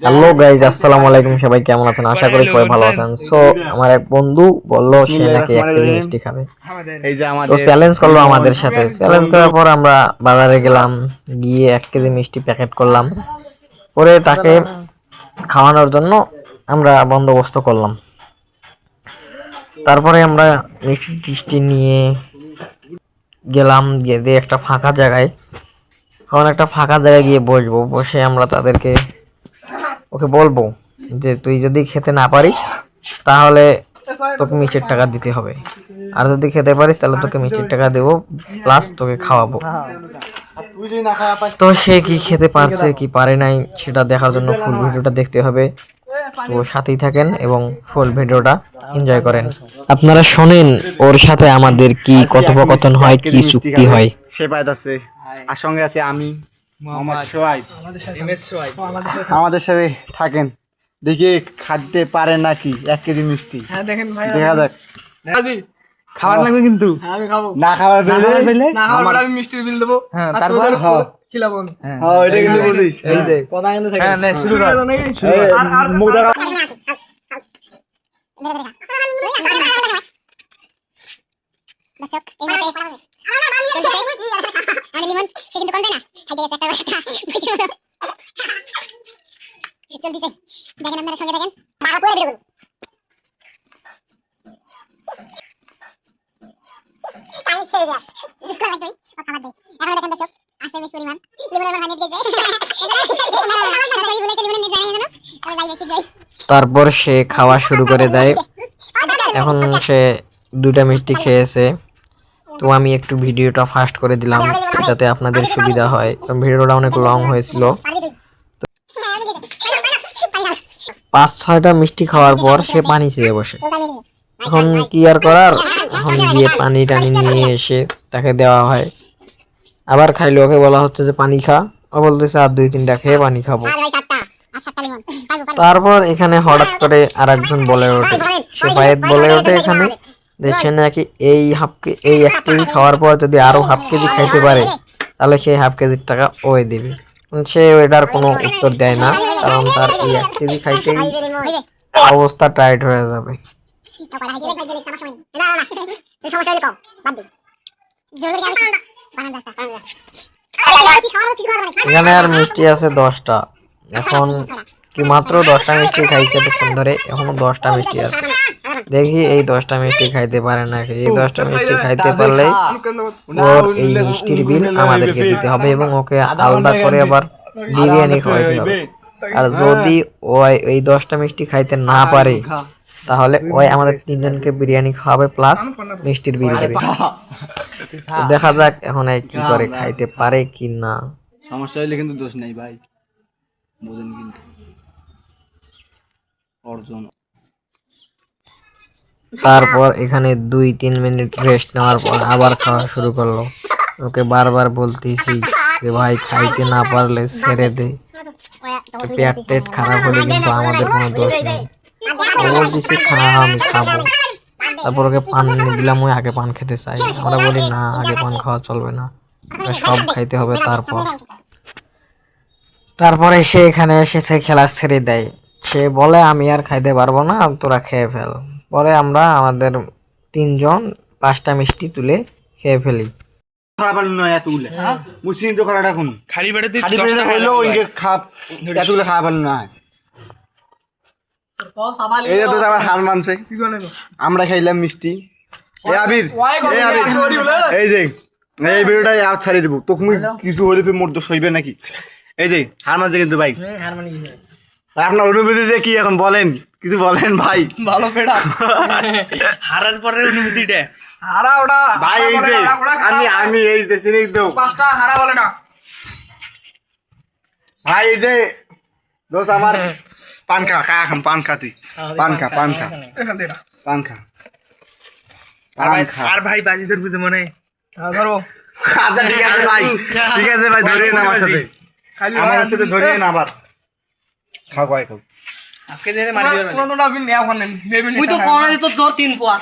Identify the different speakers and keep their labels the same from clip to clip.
Speaker 1: Hello guys, আসসালামু আলাইকুম। সবাই কেমন আছেন? আশা করি সবাই ভালো আছেন। সো আমার এক বন্ধু বলল সে নাকি 1 কেজি মিষ্টি খাবে, তো চ্যালেঞ্জ করলো আমাদের সাথে। চ্যালেঞ্জ করার পর আমরা বাজারে গেলাম, গিয়ে 1 কেজি মিষ্টি প্যাকেট করলাম, পরে তাকে খাওয়ানোর জন্য আমরা বন্দোবস্ত করলাম। তারপরে আমরা মিষ্টি টিষ্টি নিয়ে গেলাম, গিয়ে একটা ফাঁকা জায়গায়, গিয়ে বসবো। বসে আমরা ওকে বলবো যে তুই যদি খেতে না পারিস তাহলে তোকে মিষ্টির টাকা দিতে হবে, আর যদি খেতে পারিস তাহলে তোকে মিষ্টির টাকা দেবো, প্লাস তোকে খাওয়াবো। তো সে কি খেতে পারছে কি পারে নাই সেটা দেখার জন্য ফুল ভিডিওটা দেখতে হবে। তো সাথেই থাকেন এবং ফুল ভিডিওটা এনজয় করেন। আপনারা শোনেন ওর সাথে আমাদের কি কথোপকথন হয়, কি চুক্তি হয়।
Speaker 2: সে পাইতাছে আর সঙ্গে আছে আমি মোহাম্মদ সোহাইব, আমাদের সাথে থাকেন। দেখি খাইতে পারে নাকি 1 কেজি মিষ্টি। দেখা যাক। খাবার লাগবে কিন্তু আমি খাবো, না খাবার পেলে আমি মিষ্টির বিল দেবো। তারপর খিলাবো। এটা কিন্তু বুঝিস, এই যে কথা কিন্তু থাকে। হ্যাঁ শুরু কর। আর মুখ দেখা দর্শক এই মুহূর্তে আমি লিমন সে কিন্তু কম যায় না, খাইতে গেছে একটা চলতেছে। দেখেন আপনারা সঙ্গে থাকেন, বাবা পুরো ভিডিও করুন। পানি ছেড়ে যা ডিসকো লাগবে ও খাবার দে। এখন দেখেন দর্শক আছে বেশ পরিমাণ লিমনের হানি দিয়ে যায়। সরি বলে লিমনের নেট জানাই জানো তবে যাই বেশি যাই।
Speaker 1: তারপর সে খাওয়া শুরু করে দেয়। এখন সে 2টা মিষ্টি খেয়েছে। তো আমি একটু ভিডিওটা ফাস্ট করে দিলাম যাতে আপনাদের সুবিধা হয়, কারণ ভিডিওটা অনেক লং হয়েছিল। 5-6টা মিষ্টি খাওয়ার পর সে পানি চেয়ে বসে। এখন কি আর করার, এখন গিয়ে পানি টানি নিয়ে এসে তাকে দেওয়া হয়। আবার খাইলে ওকে বলা হচ্ছে যে পানি খা, ও বলতেছে আর 2-3টা খেয়ে পানি খাবো। তারপর এখানে হঠাৎ করে আরেকজন বলে ওঠে, শেফায়েত বলে ওঠে এখানে যে সে নাকি এই 1 কেজি খাওয়ার পর যদি আরো 1/2 কেজি খাইতে পারে তাহলে সেই 1/2 কেজির টাকা ওই দেবে। সে এটার কোনো উত্তর দেয় না, কারণ তার এই 1 কেজি খাইতেই অবস্থা টাইট হয়ে যাবে। এখানে আর মিষ্টি আছে 10টা। এখন কি মাত্র 10টা মিষ্টি খাইছে এতক্ষণ ধরে, এখনো 10টা মিষ্টি আছে। দেখি এই 10টা মিষ্টি খাইতে পারে নাকি। এই 10টা মিষ্টি খাইতে পারলে ওর এই মিষ্টির বিল আমাদেরকে দিতে হবে এবং ওকে আলাদা করে আবার বিরিয়ানি খাওয়াইতে হবে। আর যদি ওই এই 10টা মিষ্টি খাইতে না পারে তাহলে ওই আমাদের 3জনকে বিরিয়ানি খাওয়াবে প্লাস মিষ্টির বিল দেবে। দেখা যাক এখন কি করে, খাইতে পারে কি না।
Speaker 2: সমস্যা হইলে কিন্তু দোষ নাই ভাই, বুঝেন কিন্তু অর্জন।
Speaker 1: তারপর এখানে 2-3 মিনিট রেস্ট নেওয়ার পর আবার খাওয়া শুরু করলো। ওকে বারবার বলতেছি যে ভাই খাইতে না পারলে ছেড়ে দে, পেট টেট খারাপ হলে কিন্তু আমাদের কোনো দোষ নেই। ও বলতেছে খা, আমি খাবো। তারপর ওকে পান এনে দিলাম, ওই আগে পান খেতে চাই। আমরা বলি না, আগে পান খাওয়া চলবে না, সব খাইতে হবে। তারপরে সে এখানে এসেছে খেলা ছেড়ে দেয়। সে বলে আমি আর খাইতে পারবো না, তোরা খেয়ে ফেল। পরে আমরা আমাদের 3জন 5টা মিষ্টি তুলে খেয়ে ফেলি।
Speaker 2: খাবার নয় এতগুলো মুসলিম তো করাটা কোন খালি পেটে হইলো ওইকে খাপ এতগুলো খাবার না। এই যে তো আবার হার মানছে, আমরা খাইলাম মিষ্টি। এই আবির এই যে এই ভিডিওটা আর ছাড়িয়ে দেবো, তো তুমি কিছু হলে মোর দোষ হইবে নাকি? এই যে হার মানছে কিন্তু ভাই, আপনার অনুভূতি যে কি এখন বলেন, কিছু বলেন ভাই।
Speaker 3: ভালো পেড়া হারার পরের অনুভূতিটা
Speaker 2: হারা ওটা ভাই। এই যে আমি এই যে সিনিক দাও
Speaker 3: 5টা হারা বলে না
Speaker 2: ভাই। এই যে দোস্ত আমার পান খা খাম, পান খাতি পান খা
Speaker 3: আর ভাই বাজিদের বুঝে মনে ধরো।
Speaker 2: আচ্ছা ঠিক আছে ভাই, ঠিক আছে ভাই, ধরিয়ে না আমার সাথে, আমার সাথে ধরিয়ে না আবার খাও খাও।
Speaker 3: আজকে যে মারি দিও না কোনটা বিন নেয়া ফোন নেবি তুই তো কোন দিত জোর 3 পোয়া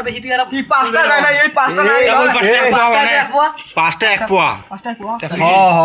Speaker 3: বেশি তুই আর কি 5টা যায় না, এই 5টা নাই, 5টা 1 পোয়া 5টা 1 পোয়া।
Speaker 2: হ